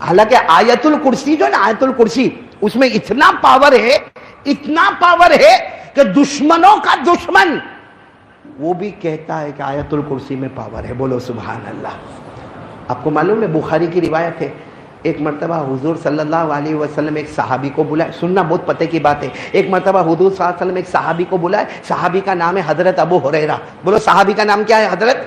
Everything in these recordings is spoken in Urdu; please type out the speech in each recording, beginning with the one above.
حالانکہ آیت الکرسی جو ہے نا، آیت الکرسی، اس میں اتنا پاور ہے کہ دشمنوں کا دشمن وہ بھی کہتا ہے کہ آیت الکرسی میں پاور ہے. بولو سبحان اللہ. آپ کو معلوم ہے بخاری کی روایت ہے، ایک مرتبہ حضور صلی اللہ علیہ وسلم ایک صحابی کو بلائے، سننا بہت پتے کی بات ہے. ایک مرتبہ حضور صلی اللہ علیہ وسلم ایک صحابی کو بلائے، صحابی کا نام ہے حضرت ابو ہریرہ. بولو صحابی کا نام کیا ہے؟ حضرت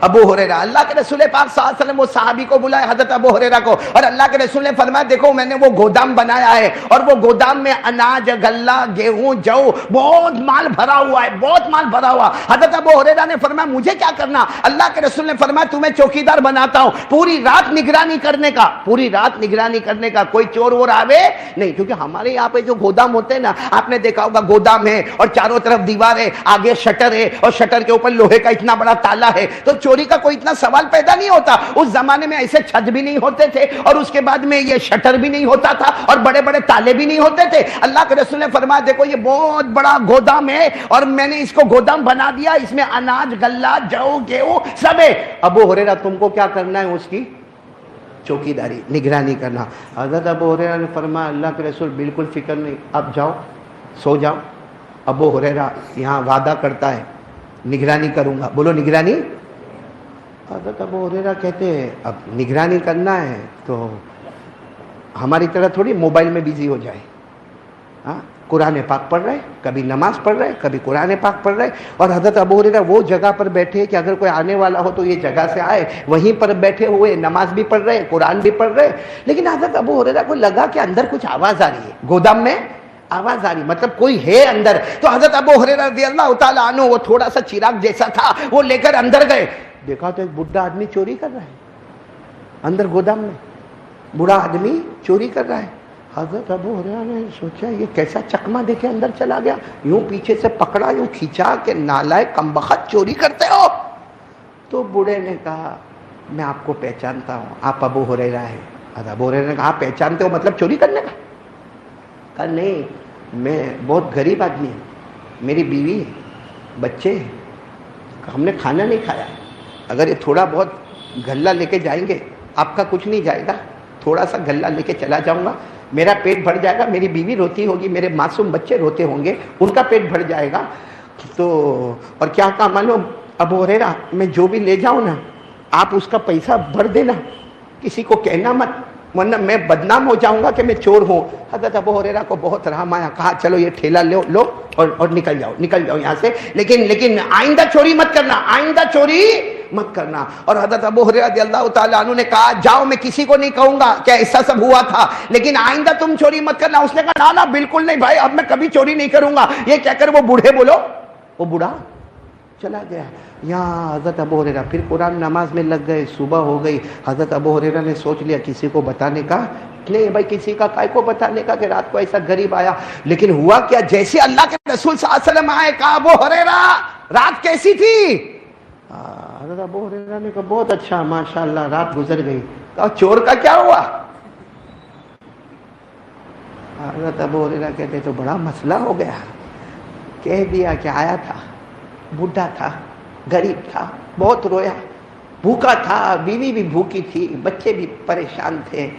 ابو ہریرہ. اللہ کے رسول پاک صلی اللہ علیہ وسلم وہ صحابی کو بلائے، حضرت ابو ہریرہ کو، اور اللہ کے رسول نے فرمایا دیکھو میں نے وہ گودام بنایا ہے، اور وہ گودام میں اناج، غلہ، گیہوں، جو بہت مال بھرا ہوا ہے، بہت مال بھرا ہوا. حضرت ابو ہریرہ نے فرمایا مجھے کیا کرنا؟ اللہ کے رسول نے فرمایا تمہیں چوکیدار بناتا ہوں، پوری رات نگرانی کرنے کا، پوری رات نگرانی کرنے کا، کوئی چور وور آوے نہیں. کیونکہ ہمارے یہاں پہ جو گودام ہوتے ہیں نا، آپ نے دیکھا ہوگا گودام ہے اور چاروں طرف دیوار ہے، آگے شٹر ہے اور شٹر کے اوپر لوہے کا اتنا بڑا تالا ہے، تو چوری کا کوئی اتنا سوال پیدا نہیں ہوتا. اس زمانے میں ایسے چھت بھی نہیں ہوتے تھے، اور اس کے بعد میں یہ شٹر بھی نہیں ہوتا تھا، اور بڑے بڑے تالے بھی نہیں ہوتے تھے. اللہ کے رسول نے فرمایا دیکھو یہ بہت بڑا گودام ہے، اور میں نے اس کو گودام بنا دیا، اس میں اناج، غلہ، جو، گیہوں سب ہے. ابو ہریرہ تم کو کیا کرنا ہے؟ اس کی چوکیداری، نگرانی کرنا. حضرت ابو ہریرہ نے فرمایا اللہ کے رسول بالکل فکر نہیں، اب جاؤ سو جاؤ. ابو ہریرہ یہاں وعدہ کرتا ہے نگرانی کروں گا. بولو نگرانی. حضرت ابو ہریرہ کہتے ہیں اب نگرانی کرنا ہے تو ہماری طرح تھوڑی موبائل میں بیزی ہو جائے. ہاں قرآن پاک پڑھ رہے، کبھی نماز پڑھ رہے، کبھی قرآن پاک پڑھ رہے. اور حضرت ابو ہریرہ وہ جگہ پر بیٹھے کہ اگر کوئی آنے والا ہو تو یہ جگہ سے آئے، وہیں پر بیٹھے ہوئے نماز بھی پڑھ رہے، قرآن بھی پڑھ رہے. لیکن حضرت ابو ہریرہ کو لگا کہ اندر کچھ آواز آ رہی ہے، گودام میں آواز آ رہی، مطلب کوئی ہے اندر. تو حضرت ابو ہریرہ رضی اللہ تعالیٰ عنہ وہ تھوڑا سا چراغ جیسا تھا وہ لے کر اندر گئے. دیکھا تو ایک بڈھا آدمی چوری کر رہا ہے اندر گودام میں، بوڑھا آدمی چوری کر رہا ہے. حضرت ابو ہریرہ نے سوچا یہ کیسا چکما دے کے اندر چلا گیا، یوں پیچھے سے پکڑا، یوں کھینچا کہ نالائق کمبخت چوری کرتے ہو. تو بوڑھے نے کہا میں آپ کو پہچانتا ہوں، آپ ابو ہریرہ ہیں. حضرت ابو ہریرہ نے کہا پہچانتے ہو مطلب چوری کرنے کا؟ کہا نہیں میں بہت غریب آدمی ہوں، میری بیوی ہے، بچے ہیں، ہم نے کھانا نہیں کھایا. اگر یہ تھوڑا بہت غلہ لے کے جائیں گے آپ کا کچھ نہیں جائے گا، تھوڑا سا غلہ لے کے چلا جاؤں گا، میرا پیٹ بھر جائے گا، میری بیوی روتی ہوگی، میرے معصوم بچے روتے ہوں گے، ان کا پیٹ بھر جائے گا. تو اور کیا کہا معلوم ابو ہریرہ میں جو بھی لے جاؤں نا آپ اس کا پیسہ بھر دینا، کسی کو کہنا مت ورنہ میں بدنام ہو جاؤں گا کہ میں چور ہوں. حضرت ابو ہریرہ کو بہت رحم آیا، کہا چلو یہ ٹھیلا لو اور نکل جاؤ یہاں سے، لیکن آئندہ چوری مت کرنا، آئندہ چوری مت کرنا. اور حضرت ابو ہریرہ رضی اللہ تعالیٰ عنہ نے کہا جاؤ میں کسی کو نہیں کہوں گا کہ ایسا سب ہوا تھا، لیکن آئندہ تم چوری مت کرنا. اس نے کہا نا بالکل نہیں بھائی، اب میں کبھی چوری نہیں کروں گا. یہ کہہ کر وہ بوڑھے بولو وہ بوڑھا چلا گیا. یہاں حضرت ابو ہریرہ پھر قرآن نماز میں لگ گئے. صبح ہو گئی. حضرت ابو ہریرہ نے سوچ لیا کسی کو بتانے کا نہیں بھائی، کسی کا کائے کو بتانے کا کہ رات کو ایسا غریب آیا. لیکن ہوا کیا، جیسے اللہ کے رسول صلی اللہ علیہ وسلم آئے کہا ابو ہریرہ رات کیسی تھی؟ حضرت ابو ہریرہ نے کہا بہت اچھا ماشاءاللہ رات گزر گئی. کہا چور کا کیا ہوا؟ حضرت ابو ہریرہ کہتے تو بڑا مسئلہ ہو گیا. کہہ دیا کہ آیا تھا، بوڑھا تھا، غریب تھا، بہت رویا، بھوکا تھا، بیوی بھی بھوکی تھی، بچے بھی پریشان تھے.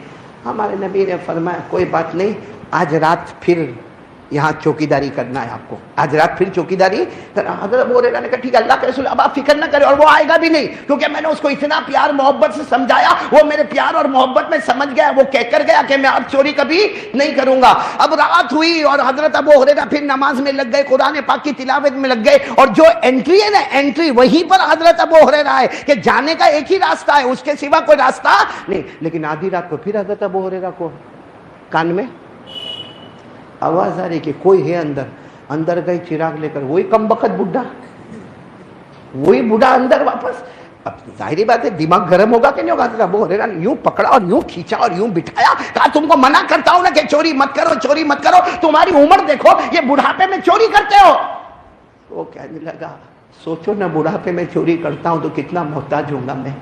ہمارے نبی نے فرمایا کوئی بات نہیں، آج رات پھر یہاں چوکیداری کرنا ہے آپ کو، آج رات پھر چوکیداری کرنا. حضرت ابو ہریرہ نے کہا ٹھیک ہے اللہ کے رسول اب آپ فکر نہ کریں، اور وہ آئے گا بھی نہیں کیونکہ میں نے اس کو اتنا پیار محبت سے سمجھایا، وہ میرے پیار اور محبت میں سمجھ گیا، وہ کہہ کر گیا کہ میں اب چوری کبھی نہیں کروں گا. اب رات ہوئی اور حضرت ابو ہریرہ پھر نماز میں لگ گئے، قرآن پاک کی تلاوت میں لگ گئے. اور جو انٹری ہے نا انٹری، وہیں پر حضرت ابو ہریرہ ہے کہ جانے کا ایک ہی راستہ ہے، اس کے سوا کوئی راستہ نہیں. لیکن آدھی رات کو پھر حضرت ابو ہریرہ کو کان میں آواز آ رہی کہ کوئی ہے اندر گئے چراغ لے کر، وہی کم بخت بڈھا، وہی بوڑھا اندر واپس. اب ظاہری بات ہے دماغ گرم ہوگا کہ نہیں ہوگا. حضرت ابو ہریرہ نے یوں پکڑا اور یوں کھینچا اور یوں بٹھایا، کہا تم کو منع کرتا ہوں نا کہ چوری مت کرو، تمہاری عمر دیکھو، یہ بڑھاپے میں چوری کرتے ہو. وہ کہنے لگا سوچو نا بڑھاپے میں چوری کرتا ہوں تو کتنا محتاج ہوں گا میں،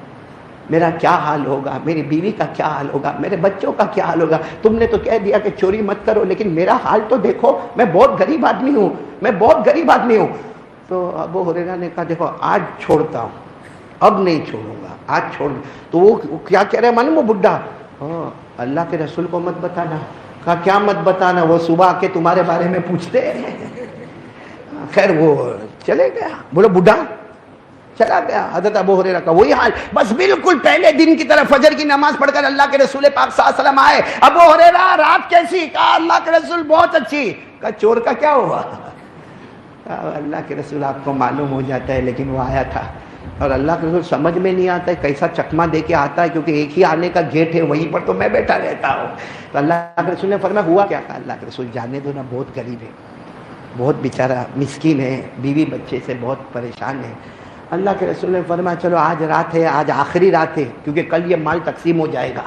میرا کیا حال ہوگا، میری بیوی کا کیا حال ہوگا، میرے بچوں کا کیا حال ہوگا. تم نے تو کہہ دیا کہ چوری مت کرو، لیکن میرا حال تو دیکھو، میں بہت غریب آدمی ہوں. تو ابو ہریرہ نے کہا دیکھو آج چھوڑتا ہوں، اب نہیں چھوڑوں گا، آج چھوڑ. تو وہ کیا کہہ رہے معلوم وہ بڈھا، اللہ کے رسول کو مت بتانا. کہا کیا مت بتانا؟ وہ صبح آ کے تمہارے بارے میں پوچھتے ہیں. خیر وہ چلے گیا. بولو بڈھا چلا گیا. حضرت ابو ہریرہ کا وہی حال, بس بالکل پہلے دن کی طرح فجر کی نماز پڑھ کر اللہ کے رسول پاک صلی اللہ علیہ وسلم آئے. ابو ہریرہ رات کیسی؟ کہا اللہ کے رسول بہت اچھی. کہا چور کا کیا ہوا؟ اللہ کے رسول آپ کو معلوم ہو جاتا ہے, لیکن وہ آیا تھا اور اللہ کے رسول سمجھ میں نہیں آتا ہے کیسا چکما دے کے آتا ہے, کیونکہ ایک ہی آنے کا گیٹ ہے, وہیں پر تو میں بیٹھا رہتا ہوں. تو اللہ کے رسول نے فرمایا ہوا کیا؟ کہا اللہ کے رسول جانے دو نا, بہت غریب ہے, بہت بیچارہ مسکین ہے, بیوی بچے سے بہت پریشان ہے. اللہ کے رسول نے فرمایا چلو آج رات ہے, آج آخری رات ہے, کیونکہ کل یہ مال تقسیم ہو جائے گا,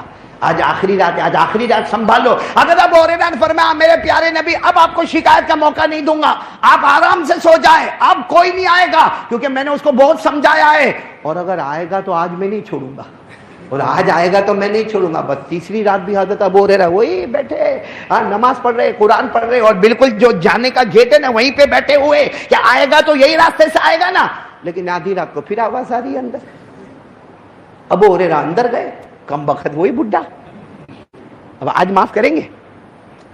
آج آخری رات ہے, آج آخری رات سنبھالو. حضرت ابو ہریرہ نے فرمایا میرے پیارے نبی اب آپ کو شکایت کا موقع نہیں دوں گا, آپ آرام سے سو جائیں, اب کوئی نہیں آئے گا, کیونکہ میں نے اس کو بہت سمجھایا ہے, اور اگر آئے گا تو آج میں نہیں چھوڑوں گا, اور آج آئے گا تو میں نہیں چھوڑوں گا. بس تیسری رات بھی حضرت ابو ہریرہ وہی بیٹھے نماز پڑھ رہے, قرآن پڑھ رہے, اور بالکل جو جانے کا گیٹ ہے نا وہیں پہ بیٹھے ہوئے کہ آئے گا تو یہی راستے سے آئے گا نا. لیکن آدھی رات کو پھر آواز آ رہی ہے اندر. ابو ہریرہ اندر گئے, کم بخت وہی بڈھا. اب آج معاف کریں گے؟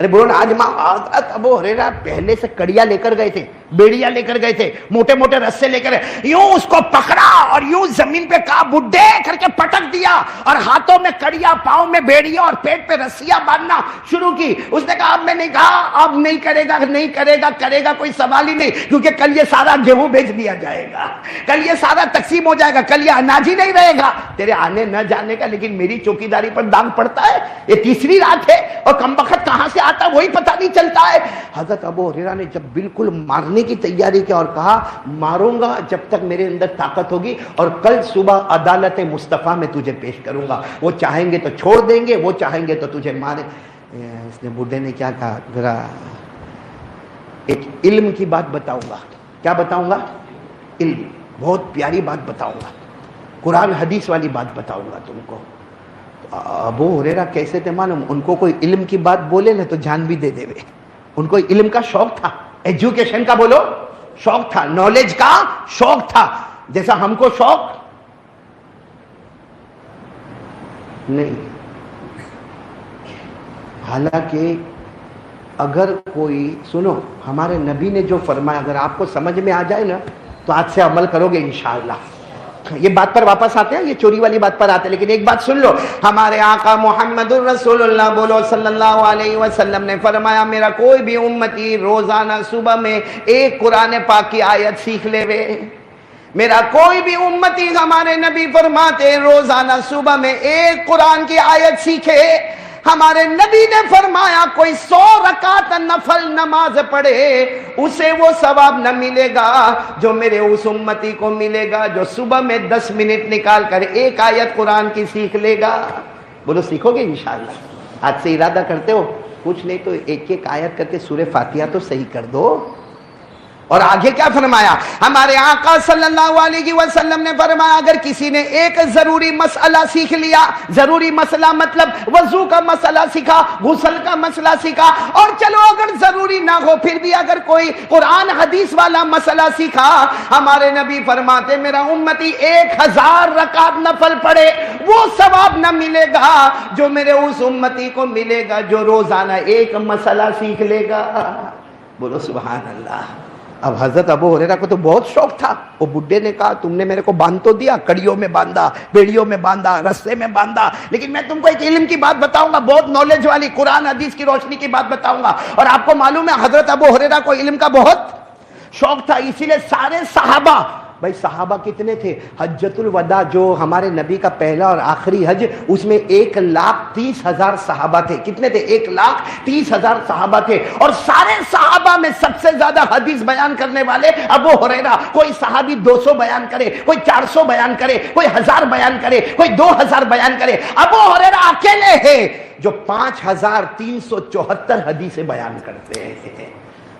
ارے بولو نا آج حضرت ابو ہریرہ پہلے سے کڑیا لے کر گئے تھے, بیڑیاں لے کر گئے تھے, موٹے موٹے رسے لے کر, یوں اس کو پکڑا اور یوں زمین پہ کہا بڈھے کر کے پٹک دیا, اور ہاتھوں میں کڑیا, پاؤں میں بیڑیاں, اور پیٹ پہ رسیاں باندھنا شروع کی. اس نے کہا اب میں نہیں کہا, اب نہیں کرے گا, نہیں کرے گا, کرے گا کوئی سوال ہی نہیں, کیونکہ کل یہ سارا گیہوں بیچ دیا جائے گا, کل یہ سارا تقسیم ہو جائے گا, کل یہ اناج ہی نہیں رہے گا تیرے آنے نہ جانے کا, لیکن میری چوکیداری پر دام پڑتا ہے. یہ تیسری رات ہے اور کم بخت کہاں سے آتا وہی پتہ نہیں چلتا ہے. حضرت ابو ہریرہ نے جب بالکل مارنے کی تیاری کی اور کہا ماروں گا جب تک میرے اندر طاقت ہوگی, اور کل صبح عدالت مصطفیٰ میں تجھے پیش کروں گا, وہ چاہیں گے تو چھوڑ دیں گے, وہ چاہیں گے تو تجھے مارے. اس نے بڈھے نے کیا کہا, ذرا ایک علم کی بات بتاؤں گا. کیا بتاؤں گا؟ علم, بہت پیاری بات بتاؤں گا, قرآن حدیث والی بات بتاؤں گا تم کو. ابو ہریرہ کیسے تھے معلوم؟ ان کو کوئی علم کی بات بولے نا تو جان بھی دے دے. ان کو علم کا شوق تھا, ایجوکیشن کا بولو شوق تھا, نالج کا شوق تھا, جیسا ہم کو شوق نہیں. حالانکہ اگر کوئی سنو, ہمارے نبی نے جو فرمایا اگر آپ کو سمجھ میں آ جائے نا تو آج سے عمل کرو گے انشاءاللہ. یہ بات پر واپس آتے ہیں, یہ چوری والی بات پر آتے ہیں, لیکن ایک بات سن لو, ہمارے آقا محمد الرسول اللہ بولو صلی اللہ علیہ وسلم نے فرمایا میرا کوئی بھی امتی روزانہ صبح میں ایک قرآن پاک کی آیت سیکھ لے وے. میرا کوئی بھی امتی, ہمارے نبی فرماتے روزانہ صبح میں ایک قرآن کی آیت سیکھے. ہمارے نبی نے فرمایا کوئی 100 رکعت نفل نماز پڑھے اسے وہ ثواب نہ ملے گا جو میرے اس امتی کو ملے گا جو صبح میں 10 منٹ نکال کر ایک آیت قرآن کی سیکھ لے گا. بولو سیکھو گے انشاءاللہ؟ آج سے ارادہ کرتے ہو؟ کچھ نہیں تو ایک ایک آیت کر کے سورہ فاتحہ تو صحیح کر دو. اور آگے کیا فرمایا ہمارے آقا صلی اللہ علیہ وسلم نے فرمایا اگر کسی نے ایک ضروری مسئلہ سیکھ لیا, ضروری مسئلہ مطلب وضو کا مسئلہ سیکھا, غسل کا مسئلہ سیکھا, اور چلو اگر ضروری نہ ہو پھر بھی اگر کوئی قرآن حدیث والا مسئلہ سیکھا, ہمارے نبی فرماتے میرا امتی 1000 رکعت نفل پڑھے وہ ثواب نہ ملے گا جو میرے اس امتی کو ملے گا جو روزانہ ایک مسئلہ سیکھ لے گا. بولو سبحان اللہ. اب حضرت ابو ہریرہ کو تو بہت شوق تھا. وہ بڈھے نے کہا تم نے میرے کو باندھ تو دیا, کڑیوں میں باندھا, بیڑیوں میں باندھا, رسے میں باندھا, لیکن میں تم کو ایک علم کی بات بتاؤں گا, بہت نالج والی قرآن حدیث کی روشنی کی بات بتاؤں گا. اور آپ کو معلوم ہے حضرت ابو ہریرہ کو علم کا بہت شوق تھا, اسی لیے سارے صحابہ, بھائی صحابہ کتنے تھے؟ حجۃ الوداع جو ہمارے نبی کا پہلا اور آخری حج, اس میں 1,30,000 صحابہ تھے. کتنے تھے؟ 1,30,000 صحابہ تھے. اور سارے صحابہ میں سب سے زیادہ حدیث بیان کرنے والے ابو ہریرہ. کوئی صحابی 200 بیان کرے, کوئی 400 بیان کرے, کوئی 1000 بیان کرے, کوئی 2000 بیان کرے. ابو ہریرہ اکیلے ہیں جو 5374 حدیثیں بیان کرتے ہیں.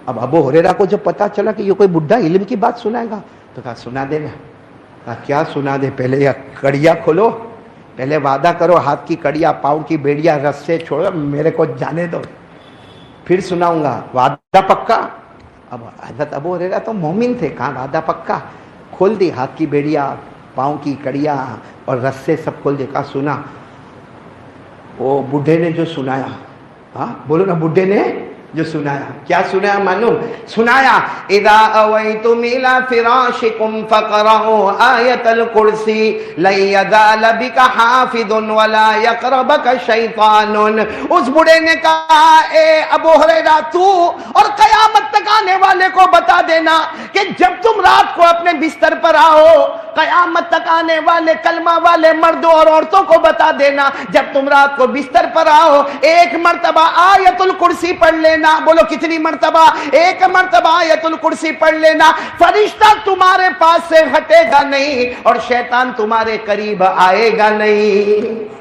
اب ابو ہریرہ کو جب پتا چلا کہ یہ کوئی بڈھا علم کی بات سنائے گا تو کہا سنا دے نا. کہا کیا سنا دے؟ پہلے یہ کڑیا کھولو, پہلے وعدہ کرو, ہاتھ کی کڑیا, پاؤں کی بیڑیا, رسے چھوڑو, میرے کو جانے دو, پھر سناؤں گا. وعدہ پکا؟ اب حضرت ابو ہریرہ تو مومن تھے, کہاں وعدہ پکا. کھول دی ہاتھ کی بیڑیا, پاؤں کی کڑیا اور رسے سب کھول دے. کہا سنا. وہ بڈھے نے جو سنایا, ہاں بولو نا, بڈھے نے جو سنایا, کیا سنایا معلوم؟ سنایا اذا اویتم الى فراشکم فقرؤوا آیت الکرسی لن یزال بک حافظ ولا یقربک شیطان. اس بڑے نے کہا اے ابو ہریرہ تو اور قیامت تک آنے والے کو بتا دینا کہ جب تم رات کو اپنے بستر پر آؤ, قیامت تک آنے والے کلمہ والے مردوں اور عورتوں کو بتا دینا جب تم رات کو بستر پر آؤ ایک مرتبہ آیت الکرسی پڑھ لینا. بولو کتنی مرتبہ؟ ایک مرتبہ آیت الکرسی پڑھ لینا. فرشتہ تمہارے پاس سے ہٹے گا نہیں اور شیطان تمہارے قریب آئے گا نہیں.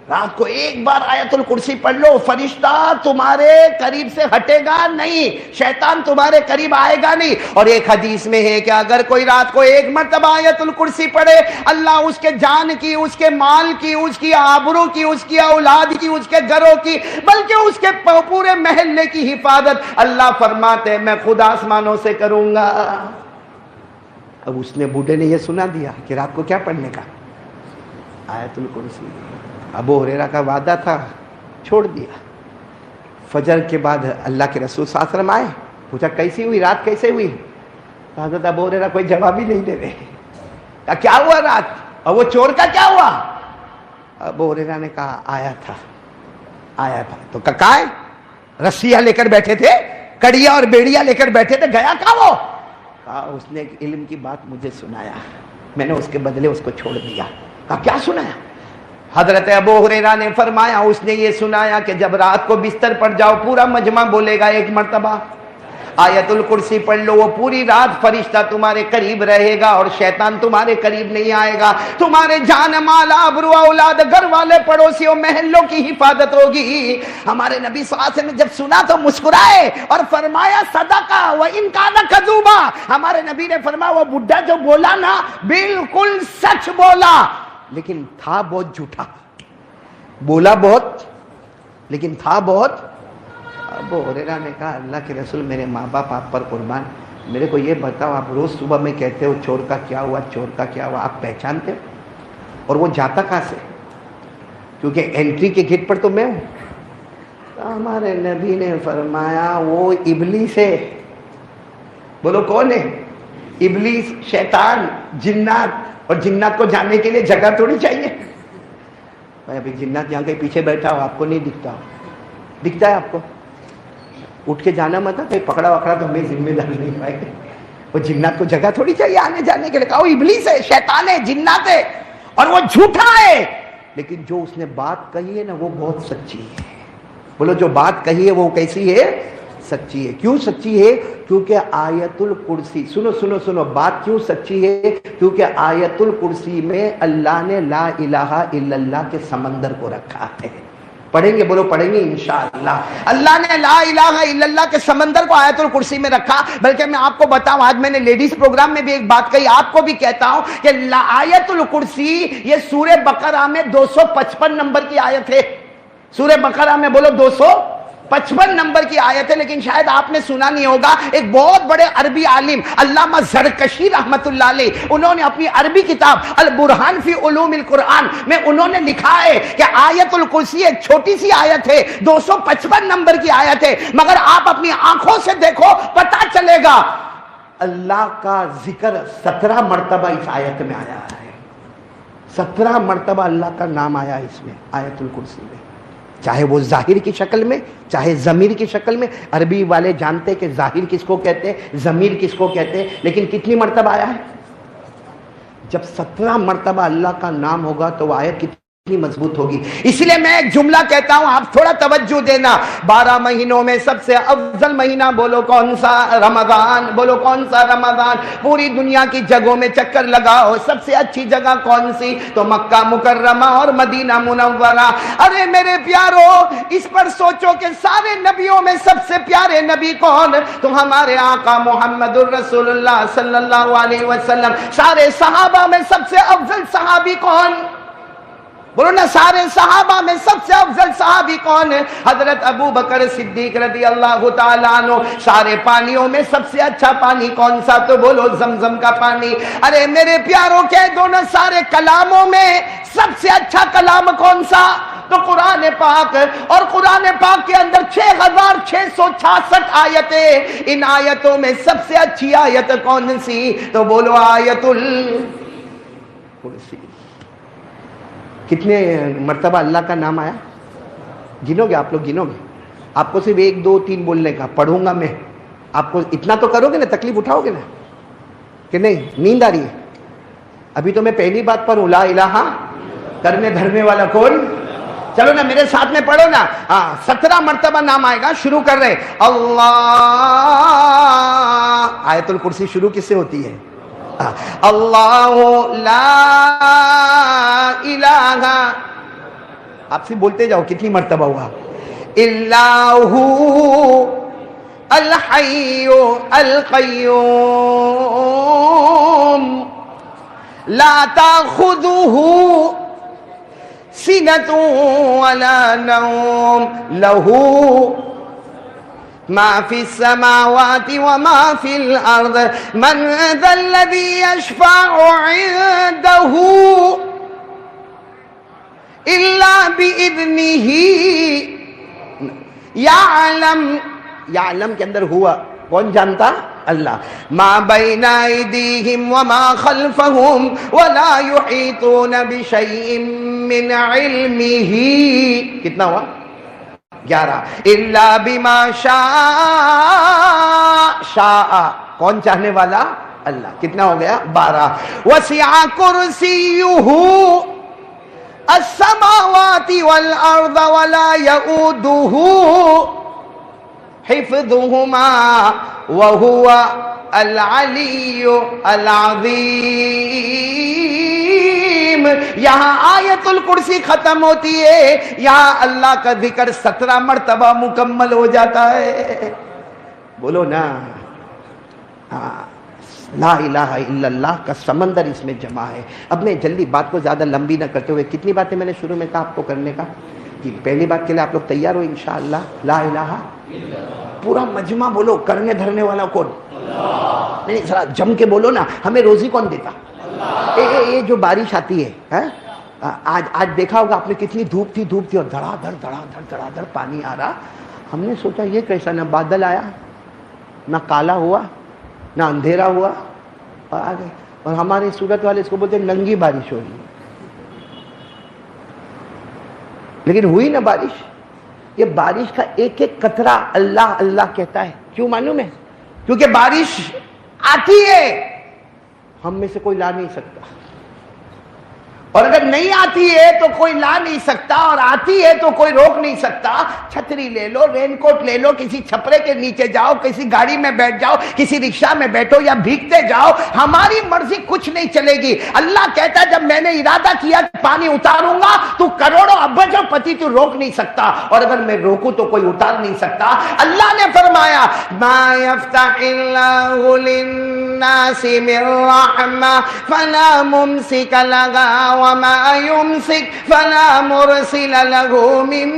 رات کو ایک بار آیت الکرسی پڑھ لو, فرشتہ تمہارے قریب سے ہٹے گا نہیں, شیطان تمہارے قریب آئے گا نہیں. اور ایک حدیث میں ہے کہ اگر کوئی رات کو ایک مرتبہ آیت الکرسی پڑھے, اللہ اس کے جان کی, اس کے مال کی, اس کی آبرو کی, اس کی اولاد کی, اس کے گھروں کی, بلکہ اس کے پورے محلے کی حفاظت اللہ فرماتے ہیں میں خود آسمانوں سے کروں گا. اب اس نے بوڑھے نے یہ سنا دیا کہ رات کو کیا پڑھنے کا؟ آیت الکرسی. ابو ہریرہ کا وعدہ تھا, چھوڑ دیا. فجر کے بعد اللہ کے رسول صلی اللہ علیہ وسلم آئے, پوچھا کیسی ہوئی رات, کیسے ہوئی؟ حضرت ابو ہریرہ کوئی جواب ہی نہیں دے رہے. کیا ہوا رات, اور وہ چور کا کیا ہوا؟ ابو ہریرہ نے کہا آیا تھا. تو کہاں ہے؟ رسیاں لے کر بیٹھے تھے, کڑیاں اور بیڑیاں لے کر بیٹھے تھے, گیا کہاں وہ؟ کہا اس نے ایک علم کی بات مجھے سنایا, میں نے اس کے بدلے اس کو چھوڑ دیا. کہا کیا سنایا؟ حضرت ابو ہریرہ نے فرمایا اس نے یہ سنایا کہ جب رات کو بستر پر جاؤ پورا مجمع بولے گا ایک مرتبہ آیت الکرسی پڑھ لو, وہ پوری رات فرشتہ تمہارے قریب رہے گا اور شیطان تمہارے قریب نہیں آئے گا. تمہارے جان مال آبرو اولاد گھر والے پڑوسیوں محلوں کی حفاظت ہوگی. ہمارے نبی صلی اللہ علیہ وسلم نے جب سنا تو مسکرائے اور فرمایا صدقہ وان کان کذوبا. ہمارے نبی نے فرمایا وہ بڈھا جو بولا نا بالکل سچ بولا, لیکن تھا بہت جھوٹا. بولا بہت لیکن تھا بہت. ابو ہریرہ نے کہا اللہ کے رسول میرے ماں باپ آپ پر قربان, میرے کو یہ بتاؤ آپ روز صبح میں کہتے ہو چور کا کیا ہوا, چور کا کیا ہوا, آپ پہچانتے ہو؟ اور وہ جاتا کہاں سے؟ کیونکہ انٹری کے گیٹ پر تو میں ہوں. ہمارے نبی نے فرمایا وہ ابلیس ہے. بولو کون ہے؟ ابلیس, شیطان, جنات. اور جنات کو جانے کے لیے جگہ تھوڑی چاہیے. بھائی ابھی جنات یہاں کے پیچھے بیٹھا ہو, آپ کو نہیں دکھتا ہو, دکھتا ہے آپ کو, اٹھ کے جانا مت, کہیں پکڑا وکڑا تو ہمیں ذمہ دار نہیں پائے. وہ جنات کو جگہ تھوڑی چاہیے آنے جانے کے لیے. کہا وہ ابلیس ہے, شیطان ہے, جنات ہے, اور وہ جھوٹا ہے. لیکن جو اس نے بات کہی ہے نا وہ بہت سچی ہے. بولو جو بات کہی ہے وہ کیسی ہے؟ سچی ہے. کیوں سچی ہے؟ کیونکہ آیت الکرسی, سنو سنو سنو, بات کیوں سچی ہے؟ کیونکہ آیت الکرسی میں اللہ نے لا الہ الا اللہ کے سمندر کو رکھا ہے. پڑھیں گے, بولو پڑھیں گے انشاءاللہ. اللہ نے لا الہ الا اللہ کے سمندر کو آیت الکرسی میں رکھا. بلکہ میں آپ کو بتاؤں, آج میں نے لیڈیز پروگرام میں بھی ایک بات کہی, آپ کو بھی کہتا ہوں کہ آیت الکرسی یہ سورہ بقرہ میں 255 نمبر کی آیت ہے. سورہ بقرہ میں بولو 255 نمبر کی آیت ہے. لیکن شاید آپ نے سنا نہیں ہوگا, ایک بہت بڑے عربی عالم علامہ زرکشی رحمت اللہ علیہ, انہوں نے اپنی عربی کتاب البرہان فی علوم القرآن میں انہوں نے لکھا ہے کہ آیت الکرسی ایک چھوٹی سی آیت ہے, 255 نمبر کی آیت ہے, مگر آپ اپنی آنکھوں سے دیکھو پتہ چلے گا اللہ کا ذکر 17 مرتبہ اس آیت میں آیا ہے. 17 مرتبہ اللہ کا نام آیا اس میں آیت الکرسی میں, چاہے وہ ظاہر کی شکل میں چاہے ضمیر کی شکل میں. عربی والے جانتے کہ ظاہر کس کو کہتے ہیں, ضمیر کس کو کہتے ہیں, لیکن کتنی مرتبہ آیا ہے؟ جب 17 مرتبہ اللہ کا نام ہوگا تو وہ آیت کتنی مضبوط ہوگی. اس لیے میں ایک جملہ کہتا ہوں, آپ تھوڑا توجہ دینا. 12 مہینوں میں سب سے افضل مہینہ بولو کون سا؟ رمضان. بولو کون سا؟ رمضان. پوری دنیا کی جگہوں میں چکر لگاؤ, سب سے اچھی جگہ کون سی؟ تو مکہ مکرمہ اور مدینہ منورہ. ارے میرے پیارو, اس پر سوچو کہ سارے نبیوں میں سب سے پیارے نبی کون؟ تو ہمارے آقا محمد الرسول اللہ صلی اللہ علیہ وسلم. سارے صحابہ میں سب سے افضل صحابی کون؟ بولو نا, سارے صحابہ میں سب سے افضل صحابی کون ہے؟ حضرت ابو بکر صدیق رضی اللہ تعالیٰ عنہ. سارے پانیوں میں سب سے اچھا پانی کون سا؟ تو بولو زمزم کا پانی. ارے میرے پیاروں کہہ دو نا, سارے کلاموں میں سب سے اچھا کلام کون سا؟ تو قرآن پاک، اور قرآن پاک کے اندر 6666 آیتیں، ان آیتوں میں سب سے اچھی آیت کون سی؟ تو بولو آیت الکرسی۔ کتنے مرتبہ اللہ کا نام آیا؟ گنو گے آپ لوگ؟ گنو گے؟ آپ کو صرف 1 2 3 بولنے کا، پڑھوں گا میں، آپ کو اتنا تو کرو گے نا، تکلیف اٹھاؤ گے نا کہ نہیں؟ نیند آ رہی ہے؟ ابھی تو میں پہلی بات پڑھوں، لا الہ، کرنے دھرنے والا کون؟ چلو نا میرے ساتھ میں پڑھو نا، 17 مرتبہ نام آئے گا، شروع کر رہے اللہ۔ آیت الکرسی شروع کس سے ہوتی ہے؟ اللہ لا الہ، آپ سے بولتے جاؤ کتنی مرتبہ ہوا؟ اللہ الحی القیوم لا تأخذه سنة ولا نوم له ما في السماوات وما في الأرض من ذا الذي يشفع عنده إلا بإذنه یعلم کے اندر ہوا کون جانتا؟ اللہ۔ ما بین ایدیہم وما خلفہم ولا یحیطون بشیء من علمہ، کتنا ہوا؟ 11۔ الا بما شاء، کون چاہنے والا؟ اللہ۔ کتنا ہو گیا؟ 12۔ وسع کرسیہ السماوات والارض ولا يؤوده حفظهما وهو العلی العظیم۔ یہاں آیت الکرسی ختم ہوتی ہے، یہاں اللہ کا ذکر 17 مرتبہ مکمل ہو جاتا ہے۔ بولو نا، لا الہ الا اللہ کا سمندر اس میں جمع ہے۔ اب میں جلدی بات کو زیادہ لمبی نہ کرتے ہوئے، کتنی باتیں میں نے شروع میں کہا آپ کو کرنے کا؟ کہ پہلی بات کے لیے آپ لوگ تیار ہو انشاءاللہ؟ لا الہ، پورا مجمع بولو، کرنے دھرنے والا کون؟ نہیں، ذرا جم کے بولو نا، ہمیں روزی کون دیتا؟ یہ جو بارش آتی ہے، آج دیکھا ہوگا آپ نے کتنی دھوپ تھی اور دھڑا دھڑ پانی آ رہا۔ ہم نے سوچا یہ کیسا، نہ بادل آیا، نہ کالا ہوا، نہ اندھیرا ہوا، اور آ گئے۔ اور ہمارے صورت والے اس کو بولتے ہیں ننگی بارش ہو رہی ہے، لیکن ہوئی نا بارش۔ یہ بارش کا ایک ایک قطرہ اللہ اللہ کہتا ہے، کیوں معلوم ہے؟ کیونکہ بارش آتی ہے، ہم میں سے کوئی لا نہیں سکتا، اور اگر نہیں آتی ہے تو کوئی لا نہیں سکتا، اور آتی ہے تو کوئی روک نہیں سکتا۔ چھتری لے لو، رین کوٹ لے لو، کسی چھپرے کے نیچے جاؤ، کسی گاڑی میں بیٹھ جاؤ، کسی رکشہ میں بیٹھو یا بھیگتے جاؤ، ہماری مرضی کچھ نہیں چلے گی۔ اللہ کہتا ہے جب میں نے ارادہ کیا کہ پانی اتاروں گا تو کروڑوں ابجوں پتی تو روک نہیں سکتا، اور اگر میں روکوں تو کوئی اتار نہیں سکتا۔ اللہ نے فرمایا ما یفتح اللہ للناس من رحمہ فلا ممسک لہا وما يمسك فلا مرسل له من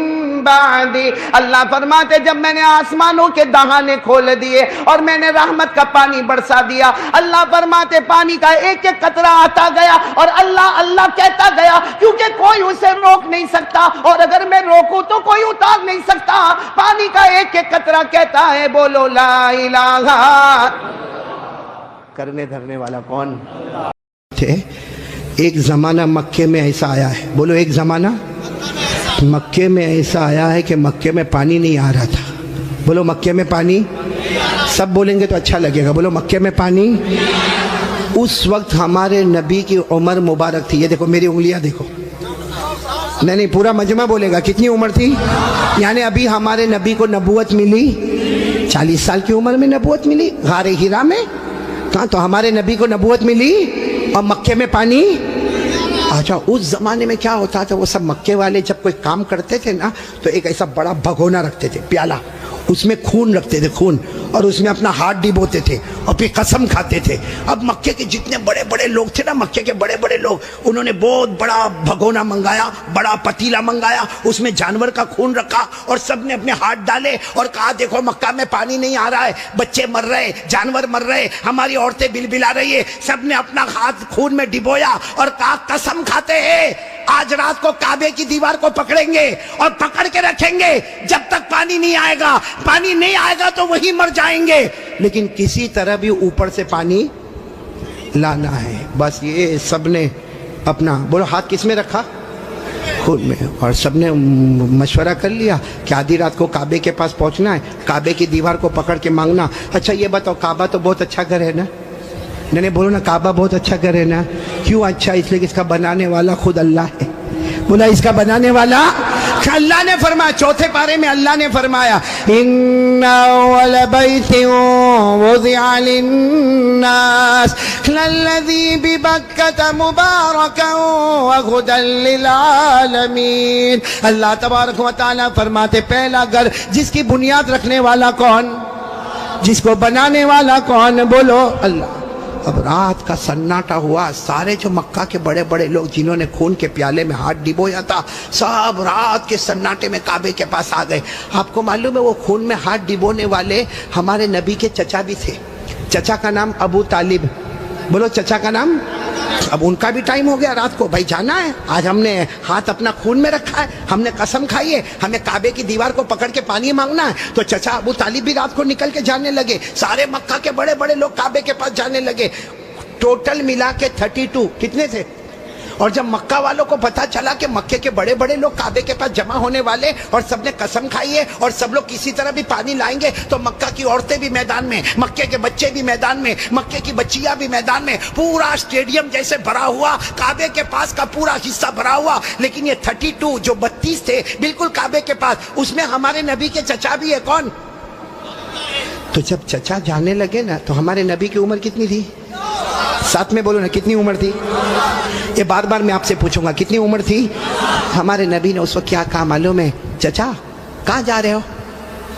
بعد۔ اللہ فرماتے جب میں نے آسمانوں کے دہانے کھول دیے اور میں نے رحمت کا پانی برسا دیا، اللہ فرماتے پانی کا ایک ایک قطرہ آتا گیا اور اللہ اللہ کہتا گیا، کیونکہ کوئی اسے روک نہیں سکتا، اور اگر میں روکوں تو کوئی اتار نہیں سکتا۔ پانی کا ایک ایک قطرہ کہتا ہے بولو لا الہ۔ کرنے دھرنے والا کون تھے؟ ایک زمانہ مکے میں ایسا آیا ہے، بولو ایک زمانہ مکے میں ایسا آیا ہے کہ مکے میں پانی نہیں آ رہا تھا۔ بولو مکے میں پانی، سب بولیں گے تو اچھا لگے گا، بولو مکے میں پانی۔ اس وقت ہمارے نبی کی عمر مبارک تھی، یہ دیکھو میری انگلیاں دیکھو، نہیں پورا مجمع بولے گا، کتنی عمر تھی؟ یعنی ابھی ہمارے نبی کو نبوت ملی 40 سال کی عمر میں نبوت ملی، غار ہرا میں۔ کہاں؟ تو ہمارے نبی کو نبوت ملی اور مکے میں پانی۔ اچھا اس زمانے میں کیا ہوتا تھا، وہ سب مکے والے جب کوئی کام کرتے تھے نا تو ایک ایسا بڑا بھگونا رکھتے تھے، پیالہ، اس میں خون رکھتے تھے، خون، اور اس میں اپنا ہاتھ ڈبوتے تھے اور پھر قسم کھاتے تھے. اب مکے کے جتنے بڑے بڑے لوگ تھے نا، مکے کے بڑے بڑے لوگ، انہوں نے بہت بڑا بھگونا منگایا، بڑا پتیلا منگایا، اس میں جانور کا خون رکھا اور سب نے اپنے ہاتھ ڈالے اور کہا دیکھو مکہ میں پانی نہیں آ رہا ہے، بچے مر رہے، جانور مر رہے، ہماری عورتیں بلبلا رہی ہے. سب نے اپنا ہاتھ خون میں ڈبویا اور کہا قسم کھاتے ہیں آج رات کو کعبے کی دیوار کو پکڑیں گے اور پکڑ کے رکھیں گے جب تک پانی نہیں آئے گا. پانی نہیں آئے گا تو وہی مر جائیں گے، لیکن کسی طرح بھی اوپر سے پانی لانا ہے. بس یہ سب نے اپنا بولو ہاتھ کس میں رکھا؟ خود میں. اور سب نے مشورہ کر لیا کہ آدھی رات کو کعبے کے پاس پہنچنا ہے، کعبے کی دیوار کو پکڑ کے مانگنا. اچھا یہ بتاؤ کعبہ تو بہت اچھا گھر ہے نا؟ نہیں بولو نا کعبہ بہت اچھا گھر ہے نا. کیوں اچھا؟ اس لیے کہ اس کا بنانے والا خود اللہ ہے. بولا اس کا بنانے والا اللہ نے فرمایا، چوتھے پارے میں اللہ نے فرمایا ان اول بیت وضع للناس للذی ببکۃ مبارکا وہدی للعالمین. اللہ تبارک و تعالی فرماتے پہلا گھر جس کی بنیاد رکھنے والا کون؟ جس کو بنانے والا کون؟ بولو اللہ. اب رات کا سناٹا ہوا، سارے جو مکہ کے بڑے بڑے لوگ جنہوں نے خون کے پیالے میں ہاتھ ڈبویا تھا سب رات کے سناٹے میں کعبے کے پاس آ گئے. آپ کو معلوم ہے وہ خون میں ہاتھ ڈبونے والے ہمارے نبی کے چچا بھی تھے. چچا کا نام ابو طالب. بولو چچا کا نام. اب ان کا بھی ٹائم ہو گیا رات کو، بھائی جانا ہے، آج ہم نے ہاتھ اپنا خون میں رکھا ہے، ہم نے قسم کھائی ہے، ہمیں کعبے کی دیوار کو پکڑ کے پانی مانگنا ہے. تو چچا ابو طالب بھی رات کو نکل کے جانے لگے، سارے مکہ کے بڑے بڑے لوگ کعبے کے پاس جانے لگے. ٹوٹل ملا کے 32 کتنے تھے؟ اور جب مکہ والوں کو پتا چلا کہ مکے کے بڑے بڑے لوگ کعبے کے پاس جمع ہونے والے اور سب نے قسم کھائی ہے اور سب لوگ کسی طرح بھی پانی لائیں گے، تو مکہ کی عورتیں بھی میدان میں، مکے کے بچے بھی میدان میں، مکے کی بچیاں بھی میدان میں، پورا اسٹیڈیم جیسے بھرا ہوا، کعبے کے پاس کا پورا حصہ بھرا ہوا. لیکن یہ 32 جو 32 تھے بالکل کعبے کے پاس، اس میں ہمارے نبی کے چچا بھی ہے. کون؟ تو جب چچا جانے لگے نا تو ہمارے نبی کی عمر کتنی تھی؟ ساتھ میں بولو نا کتنی عمر تھی؟ یہ بار بار میں آپ سے پوچھوں گا کتنی عمر تھی؟ ہمارے نبی نے اس وقت کیا کہا معلوم ہے؟ چچا کہاں جا رہے ہو؟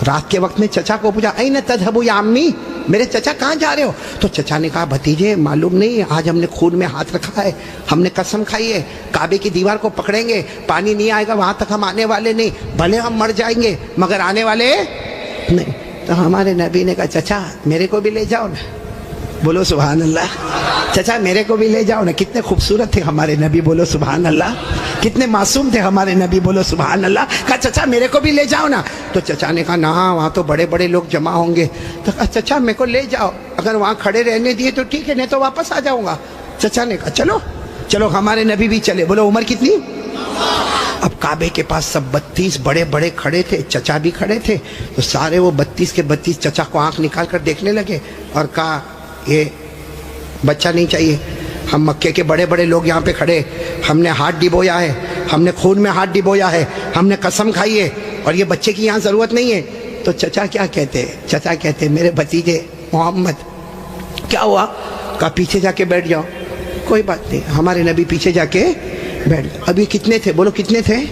رات کے وقت میں چچا کو پوچھا این تذهبوا یا امی، میرے چچا کہاں جا رہے ہو؟ تو چچا نے کہا بھتیجے معلوم نہیں، آج ہم نے خون میں ہاتھ رکھا ہے، ہم نے قسم کھائی ہے کعبے کی دیوار کو پکڑیں گے، پانی نہیں آئے گا وہاں تک ہم آنے والے نہیں، بھلے ہم مر جائیں گے مگر آنے والے نہیں. تو ہمارے نبی نے کہا چچا میرے کو بھی لے جاؤ نا. بولو سبحان اللہ. چچا میرے کو بھی لے جاؤ نا. کتنے خوبصورت تھے ہمارے نبی، بولو سبحان اللہ. کتنے معصوم تھے ہمارے نبی، بولو سبحان اللہ. کہا چچا میرے کو بھی لے جاؤ نا. تو چچا نے کہا نہ وہاں تو بڑے بڑے لوگ جمع ہوں گے. تو کہا چچا میرے کو لے جاؤ، اگر وہاں کھڑے رہنے دیے تو ٹھیک ہے، نہیں تو واپس آ جاؤں گا. چچا نے کہا چلو چلو. ہمارے نبی بھی چلے. بولو عمر کتنی؟ اب کعبے کے پاس سب 32 بڑے بڑے کھڑے تھے، چچا بھی کھڑے تھے. تو سارے وہ 32 کے 32 چچا کو آنکھ نکال کر دیکھنے لگے اور کہا یہ بچہ نہیں چاہیے، ہم مکے کے بڑے بڑے لوگ یہاں پہ کھڑے، ہم نے ہاتھ ڈبویا ہے، ہم نے خون میں ہاتھ ڈبویا ہے، ہم نے قسم کھائی ہے، اور یہ بچے کی یہاں ضرورت نہیں ہے. تو چچا کیا کہتے؟ چچا کہتے میرے بھتیجے محمد کیا ہوا؟ کہا پیچھے جا کے بیٹھ جاؤ. کوئی بات نہیں. ہمارے نبی پیچھے جا کے بیٹھ گئے. اب یہ کتنے تھے؟ بولو کتنے تھے؟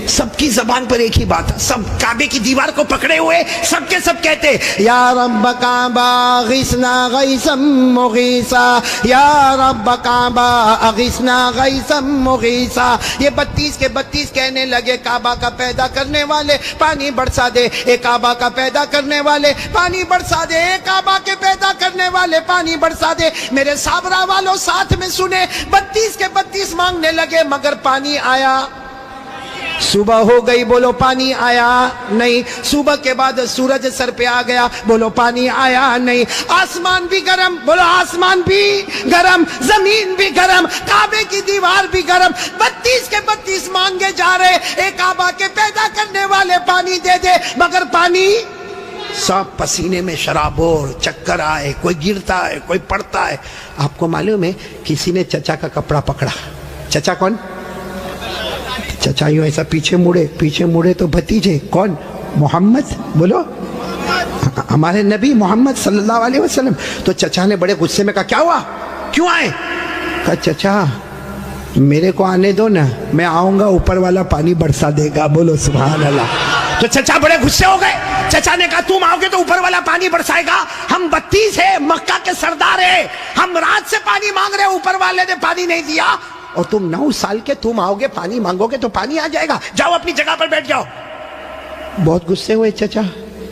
سب کی زبان پر ایک ہی بات ہے، سب کعبے کی دیوار کو پکڑے ہوئے سب کے سب کہتے یا رب کعبہ اغثنا غیثا مغیثا، یا رب کعبہ اغثنا غیثا مغیثا. یہ 32 کے 32 کہنے لگے کعبہ کا پیدا کرنے والے پانی برسا دے، اے کعبہ کا پیدا کرنے والے پانی برسا دے، اے کعبہ کے پیدا کرنے والے پانی برسا دے. میرے صابرہ والوں ساتھ میں سنے، 32 کے 32 مانگنے لگے مگر پانی آیا. صبح ہو گئی، بولو پانی آیا نہیں. صبح کے بعد سورج سر پہ آ گیا، بولو پانی آیا نہیں. آسمان بھی گرم، بولو آسمان بھی گرم، زمین بھی گرم، کعبے کی دیوار بھی گرم. 32 کے 32 مانگے جا رہے، اے کعبہ کے پیدا کرنے والے پانی دے دے مگر پانی. سب پسینے میں شرابور، چکر آئے، کوئی گرتا ہے کوئی پڑتا ہے. آپ کو معلوم ہے کسی نے چچا کا کپڑا پکڑا. چچا کون؟ چچا یوں ایسا پیچھے مڑے تو بھتیجے کون؟ محمد. بولو ہمارے نبی محمد صلی اللہ علیہ وسلم. تو چچا نے بڑے غصے میں کہا کیا ہوا، کیوں آئے؟ کہا چچا میرے کو آنے دو نا، میں آؤں گا اوپر والا پانی برسا دے گا. بولو سبحان اللہ. تو چچا بڑے غصے ہو گئے. چچا نے کہا تم آؤ گے تو اوپر والا پانی برسائے گا؟ ہم 32 ہے، مکہ کے سردار ہیں، ہم رات سے پانی مانگ رہے ہیں، اوپر والے نے پانی نہیں دیا، اور تم 9 سال کے تم آؤ گے پانی مانگو گے تو پانی آ جائے گا، جاؤ اپنی جگہ پر بیٹھ جاؤ. بہت غصے ہوئے چچا.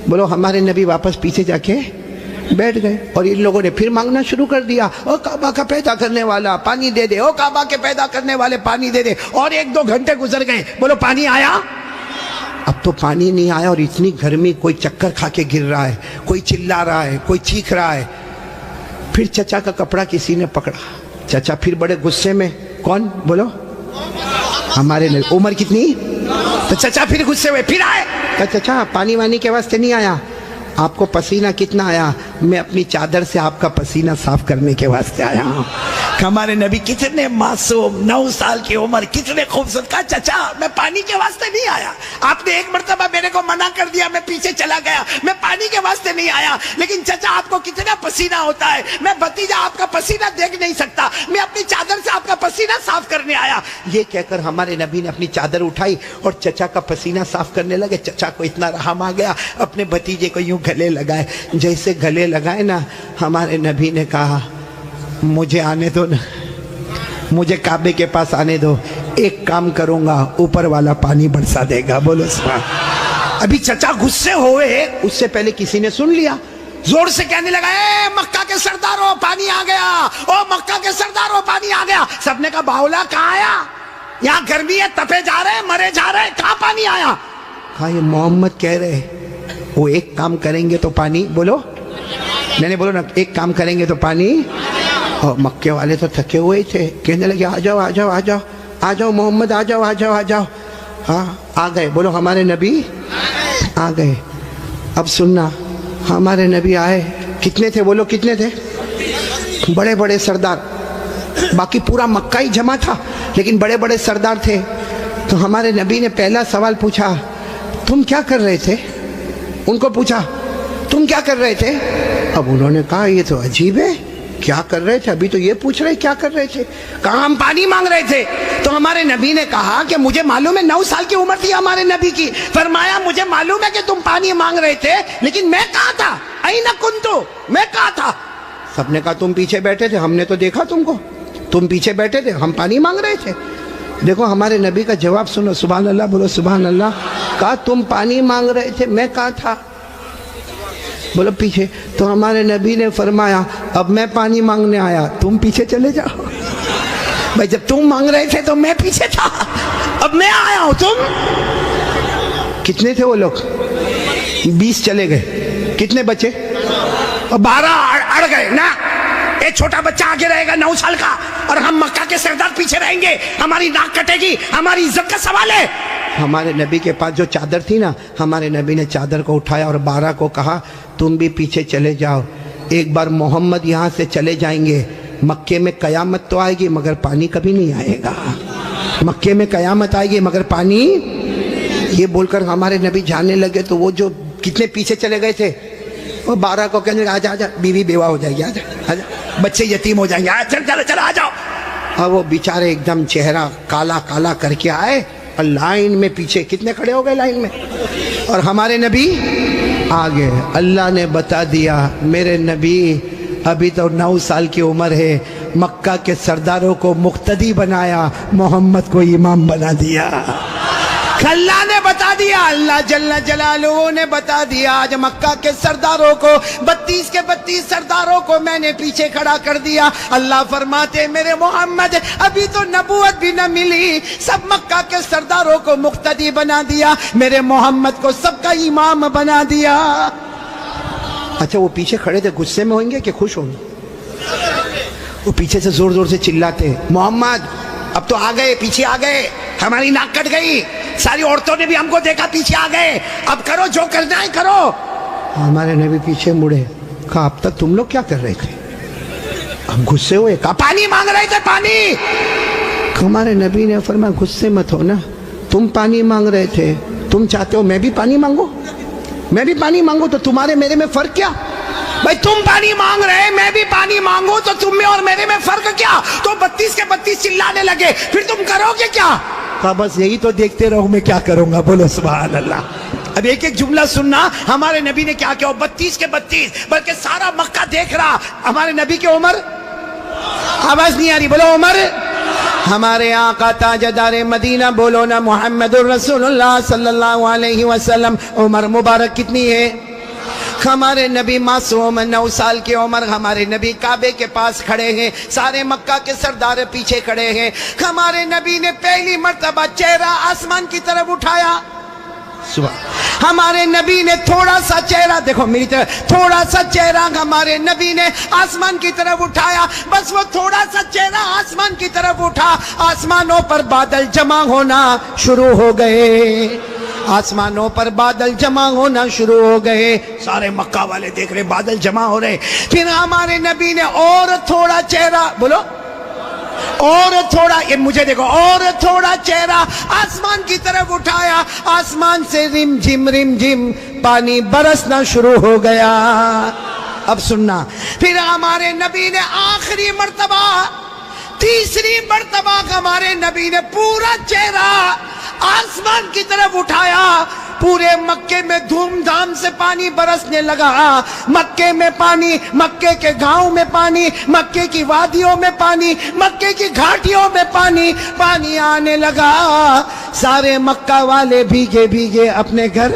بولو ہمارے نبی واپس پیچھے جا کے بیٹھ گئے، اور ان لوگوں نے پھر مانگنا شروع کر دیا. او کعبہ کا پیدا کرنے والا پانی دے دے، او کعبہ کے پیدا کرنے والے پانی دے دے. اور 1-2 گھنٹے گزر گئے. بولو پانی آیا؟ اب تو پانی نہیں آیا، اور اتنی گرمی، کوئی چکر کھا کے گر رہا ہے، کوئی چلا رہا ہے، کوئی چیخ رہا ہے. پھر چچا کا کپڑا کسی نے پکڑا. چچا پھر بڑے غصے میں، کون؟ بولو ہمارے نبی. عمر کتنی؟ تو چچا پھر غصے ہوئے، پھر آئے. کہا چچا پانی وانی کے واسطے نہیں آیا، آپ کو پسینہ کتنا آیا؟ میں اپنی چادر سے آپ کا پسینہ صاف کرنے کے واسطے آیا ہوں. ہمارے نبی کتنے معصوم، 9 سال کی عمر، کتنے خوبصورت. کہا چچا میں پانی کے واسطے نہیں آیا، آپ نے ایک مرتبہ میرے کو منع کر دیا، میں پیچھے چلا گیا، میں پانی کے واسطے نہیں آیا. لیکن چچا آپ کو کتنا پسینہ ہوتا ہے، میں بھتیجا آپ کا پسینہ دیکھ نہیں سکتا، میں اپنی چادر سے آپ کا پسینہ صاف کرنے آیا. یہ کہہ کر ہمارے نبی نے اپنی چادر اٹھائی اور چچا کا پسینہ صاف کرنے لگے. چچا کو اتنا رحم آ گیا، اپنے بھتیجے کو یوں گلے لگائے. جیسے گلے لگائے نا، ہمارے نبی نے کہا مجھے آنے دو نا، مجھے کعبے کے پاس آنے دو، ایک کام کروں گا، اوپر والا پانی برسا دے گا. بولو سبحان. ابھی چچا غصے ہوئے، اس سے پہلے کسی نے سن لیا، زور سے کہنے لگا اے مکہ کے سرداروں پانی آ گیا، او مکہ کے سرداروں پانی آ گیا. سب نے کہا باولا کہاں آیا؟ یہاں گرمی ہے، تپے جا رہے ہیں، مرے جا رہے ہیں، کہاں پانی آیا؟ کہا یہ محمد کہہ رہے وہ ایک کام کریں گے تو پانی، بولو نہیں بولو نا، ایک کام کریں گے تو پانی. اور مکے والے تو تھکے ہوئے تھے، کہنے لگے آ جاؤ آ جاؤ آ جاؤ آ جاؤ محمد، آ جاؤ آ جاؤ آ جاؤ. ہاں آ گئے. بولو ہمارے نبی آ گئے. اب سننا، ہمارے نبی آئے. کتنے تھے؟ بولو کتنے تھے؟ بڑے بڑے سردار. باقی پورا مکہ ہی جمع تھا، لیکن بڑے بڑے سردار تھے. تو ہمارے نبی نے پہلا سوال پوچھا، تم کیا کر رہے تھے؟ ان کو پوچھا تم کیا کر رہے تھے؟ اب انہوں نے کہا یہ تو عجیب ہے، کیا کر رہے تھے؟ ابھی تو یہ پوچھ رہے کیا کر رہے تھے. کہا ہم پانی مانگ رہے تھے. تو ہمارے نبی نے کہا کہ مجھے معلوم ہے، 9 سال کی عمر تھی ہمارے نبی کی. فرمایا مجھے معلوم ہے کہ تم پانی مانگ رہے تھے، لیکن میں کہاں تھا؟ اینا کنتو، میں کہاں تھا؟ سب نے کہا تم پیچھے بیٹھے تھے، ہم نے تو دیکھا تم کو، تم پیچھے بیٹھے تھے، ہم پانی مانگ رہے تھے. دیکھو ہمارے نبی کا جواب سنو، سبحان اللہ بولو سبحان اللہ. کہا تم پانی مانگ رہے تھے، میں کہاں تھا؟ بولو پیچھے. تو ہمارے نبی نے فرمایا اب میں پانی مانگنے آیا، تم پیچھے چلے جاؤ. بھائی جب تم مانگ رہے تھے تو میں پیچھے تھا، اب میں آیا ہوں. تم کتنے تھے وہ لوگ؟ 20 چلے گئے. کتنے بچے؟ اور 12 اڑ گئے نا. ایک چھوٹا بچہ آگے رہے گا 9 سال کا، اور ہم مکہ کے سردار پیچھے رہیں گے، ہماری ناک کٹے گی، ہماری عزت کا سوال ہے. ہمارے نبی کے پاس جو چادر تھی نا، ہمارے نبی نے چادر کو اٹھایا اور 12 کو کہا تم بھی پیچھے چلے جاؤ. ایک بار محمد یہاں سے چلے جائیں گے، مکے میں قیامت تو آئے گی مگر پانی کبھی نہیں آئے گا. مکے میں قیامت آئے گی مگر پانی. یہ بول کر ہمارے نبی جانے لگے. تو وہ جو کتنے پیچھے چلے گئے تھے، وہ 12 کو کہنے لگا آجا آجا، بیوی بیوہ ہو جائے گی، آجا آجا، بچے یتیم ہو جائیں گے، چل چل چل آ جاؤ. اور وہ بیچارے ایک دم چہرہ کالا کالا کر کے آئے، اور لائن میں پیچھے کتنے کھڑے ہو گئے لائن میں. اور ہمارے نبی آگے. اللہ نے بتا دیا میرے نبی ابھی تو 9 سال کی عمر ہے، مکہ کے سرداروں کو مقتدی بنایا، محمد کو امام بنا دیا. اللہ نے بتا دیا، اللہ جل جلالہ نے بتا دیا. آج مکہ کے سرداروں کو 32 کے 32 سرداروں کو میں نے پیچھے کھڑا کر دیا. اللہ فرماتے میرے محمد ابھی تو نبوت بھی نہ ملی، سب مکہ کے سرداروں کو مقتدی بنا دیا، میرے محمد کو سب کا امام بنا دیا. اچھا وہ پیچھے کھڑے تھے، غصے میں ہوئیں گے کہ خوش ہوں گے؟ وہ پیچھے سے زور زور سے چلاتے محمد اب تو آ گئے، پیچھے آ گئے، ہماری ناک کٹ گئی، ساری عورتوں نے بھی ہم کو دیکھا، پیچھے آ گئے، اب کرو جو کرنا ہے کرو. ہمارے نبی پیچھے مڑے. کہا اب تک تم لوگ کیا کر رہے تھے؟ ہم غصے ہوئے. کہا پانی مانگ رہے تھے، پانی. ہمارے نبی نے فرمایا غصے مت ہو نا، تم پانی مانگ رہے تھے، تم چاہتے ہو میں بھی پانی مانگوں، میں بھی پانی مانگوں، تو تمہارے میرے میں فرق کیا؟ بھائی تم پانی مانگ رہے، میں بھی پانی مانگوں، تو تم میں اور میرے میں فرق کیا؟ تو 32 کے 32 چلانے لگے، پھر تم کرو گے کیا؟ کہا بس یہی تو دیکھتے رہو، میں کیا کروں گا. بولو سبحان اللہ. اب ایک ایک جملہ سننا. ہمارے نبی نے کیا کیا؟ 32 کے 32 بلکہ سارا مکہ دیکھ رہا. ہمارے نبی کی عمر، آواز نہیں آ رہی، بولو عمر. ہمارے آقا تاجدار مدینہ، بولو نا محمد الرسول اللہ صلی اللہ علیہ وسلم، عمر مبارک کتنی ہے؟ ہمارے نبی معصوم 9 سال کی عمر. ہمارے نبی کعبے کے پاس کھڑے ہیں، سارے مکہ کے سردار پیچھے کھڑے ہیں. ہمارے نبی نے پہلی مرتبہ چہرہ آسمان کی طرف اٹھایا. ہمارے نبی نے تھوڑا سا چہرہ، دیکھو میری طرف، تھوڑا سا چہرہ ہمارے نبی نے آسمان کی طرف اٹھایا. بس وہ تھوڑا سا چہرہ آسمان کی طرف اٹھا، آسمانوں پر بادل جمع ہونا شروع ہو گئے. آسمانوں پر بادل جمع ہونا شروع ہو گئے. سارے مکہ والے دیکھ رہے بادل جمع ہو رہے. پھر ہمارے نبی نے اور تھوڑا چہرہ، بولو اور تھوڑا، یہ مجھے دیکھو، اور تھوڑا چہرہ آسمان کی طرف اٹھایا. آسمان سے رم جھم پانی برسنا شروع ہو گیا. اب سننا، پھر ہمارے نبی نے آخری مرتبہ، تیسری مرتبہ ہمارے نبی نے پورا چہرہ آسمان کی طرف اٹھایا. پورے مکے میں دھوم دھام سے پانی برسنے لگا. مکے میں پانی، مکے کے گاؤں میں پانی، مکے کی وادیوں میں پانی، مکے کی گھاٹیوں میں پانی، پانی آنے لگا. سارے مکہ والے بھیگے بھیگے اپنے گھر.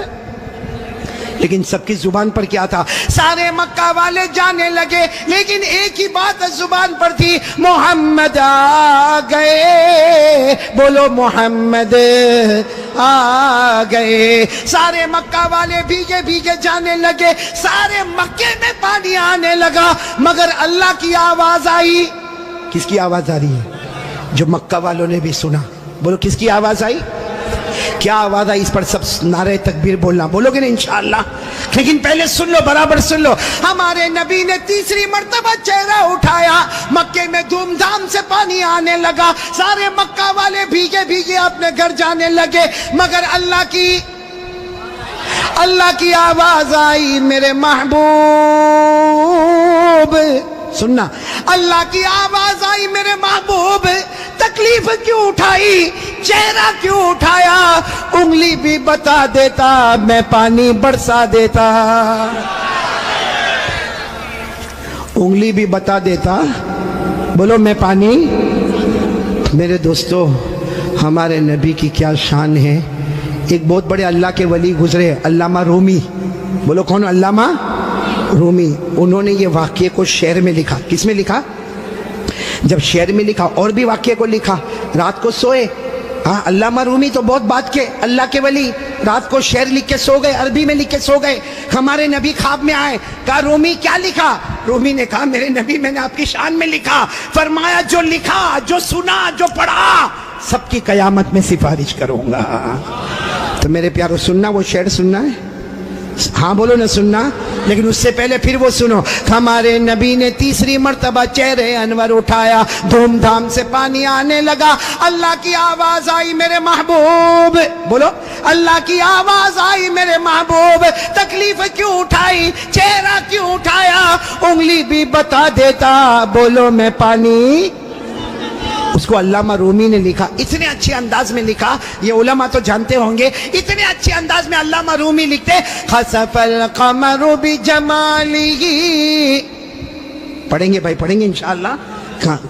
لیکن سب کی زبان پر کیا تھا؟ سارے مکہ والے جانے لگے، لیکن ایک ہی بات زبان پر تھی، محمد آ گئے. بولو محمد آ گئے. سارے مکہ والے بھیگے بھیگے جانے لگے. سارے مکے میں پانی آنے لگا، مگر اللہ کی آواز آئی. کس کی آواز آ رہی ہے؟ جو مکہ والوں نے بھی سنا. بولو کس کی آواز آئی؟ کیا آواز آئی؟ اس پر سب نعرہ تکبیر بولنا. بولو گے نا انشاءاللہ؟ لیکن پہلے سن لو، برابر سن لو. ہمارے نبی نے تیسری مرتبہ چہرہ اٹھایا. مکے میں دھوم دھام سے پانی آنے لگا. سارے مکہ والے بھیگے بھیگے اپنے گھر جانے لگے، مگر اللہ کی آواز آئی، میرے محبوب. سننا، اللہ کی آواز آئی، میرے محبوب تکلیف کیوں اٹھائی، چہرہ کیوں اٹھایا؟ انگلی بھی بتا دیتا، میں پانی برسا دیتا. انگلی بھی بتا دیتا، بولو میں پانی. میرے دوستو، ہمارے نبی کی کیا شان ہے. ایک بہت بڑے اللہ کے ولی گزرے، علامہ رومی. بولو کون؟ علامہ رومی. انہوں نے یہ واقعے کو شعر میں لکھا. کس میں لکھا؟ جب شعر میں لکھا، اور بھی واقعے کو لکھا. رات کو سوئے، ہاں علامہ رومی تو بہت بات کے اللہ کے ولی، رات کو شعر لکھ کے سو گئے، عربی میں لکھ کے سو گئے. ہمارے نبی خواب میں آئے، کہا رومی کیا لکھا؟ رومی نے کہا میرے نبی میں نے آپ کی شان میں لکھا. فرمایا جو لکھا، جو سنا، جو پڑھا، سب کی قیامت میں سفارش کروں گا. تو میرے پیارو سننا، وہ شعر سننا ہے. ہاں بولو نہ سننا. لیکن اس سے پہلے پھر وہ سنو. ہمارے نبی نے تیسری مرتبہ چہرے انور اٹھایا، دھوم دھام سے پانی آنے لگا. اللہ کی آواز آئی، میرے محبوب. بولو اللہ کی آواز آئی، میرے محبوب تکلیف کیوں اٹھائی، چہرہ کیوں اٹھایا؟ انگلی بھی بتا دیتا، بولو میں پانی. اس کو علامہ رومی نے لکھا. اتنے اچھے انداز میں لکھا، یہ علماء تو جانتے ہوں گے. اتنے اچھے انداز میں علامہ رومی لکھتے، خسف القمر بجمالہ. پڑھیں گے بھائی، پڑھیں گے انشاءاللہ.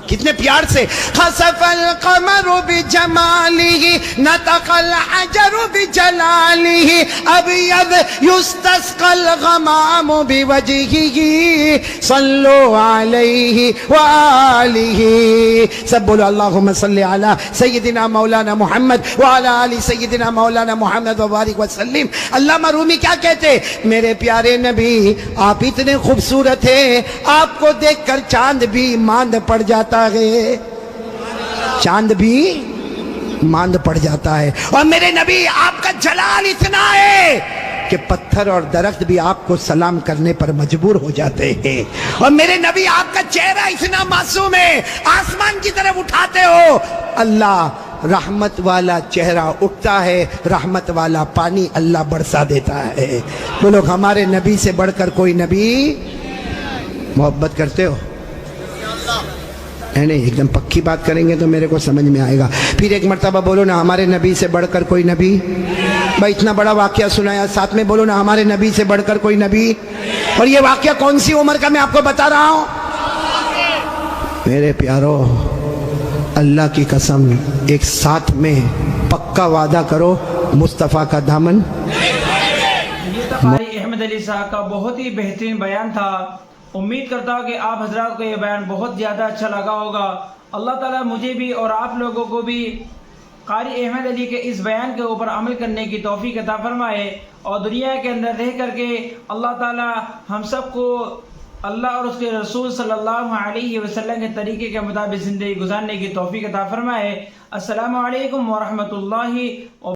کتنے پیار سے. خسف القمر بجمالہ نطق الحجر بجلالہ ابیض یستسقى الغمام بوجہہ صلوا علیہ وآلہ. سب بولو اللہم صلی علی سیدنا مولانا محمد وعلی آل سیدنا مولانا محمد وبارک وسلم. علامہ رومی کیا کہتے؟ میرے پیارے نبی آپ اتنے خوبصورت ہیں، آپ کو دیکھ کر چاند بھی ماند پڑ جاتا ہے. چاند بھی ماند پڑ جاتا ہے. اور میرے نبی آپ کا جلال اتنا ہے کہ پتھر اور درخت بھی آپ کو سلام کرنے پر مجبور ہو جاتے ہیں. اور میرے نبی آپ کا چہرہ اتنا معصوم ہے، آسمان کی طرف اٹھاتے ہو، اللہ رحمت والا چہرہ اٹھتا ہے، رحمت والا پانی اللہ برسا دیتا ہے. بولو ہمارے نبی سے بڑھ کر کوئی نبی؟ محبت کرتے ہو؟ نہیں ایک دم پکی بات کریں گے تو میرے کو سمجھ میں آئے گا. پھر ایک مرتبہ بولو نا ہمارے نبی سے بڑھ کر کوئی نبی. بھائی اتنا بڑا واقعہ سنایا, ساتھ میں بولو نا ہمارے نبی سے بڑھ کر کوئی نبی. اور یہ واقعہ کون سی عمر کا میں آپ کو بتا رہا ہوں؟ میرے پیارو, اللہ کی قسم ایک ساتھ میں پکا وعدہ کرو مصطفیٰ کا دامن. یہ تو قاری احمد علی صاحب کا بہت ہی بہترین بیان تھا. امید کرتا ہوں کہ آپ حضرات کو یہ بیان بہت زیادہ اچھا لگا ہوگا. اللہ تعالیٰ مجھے بھی اور آپ لوگوں کو بھی قاری احمد علی کے اس بیان کے اوپر عمل کرنے کی توفیق عطا فرمائے, اور دنیا کے اندر رہ کر کے اللہ تعالیٰ ہم سب کو اللہ اور اس کے رسول صلی اللہ علیہ وسلم کے طریقے کے مطابق زندگی گزارنے کی توفیق عطا فرمائے. السلام علیکم ورحمۃ اللہ وبرکاتہ.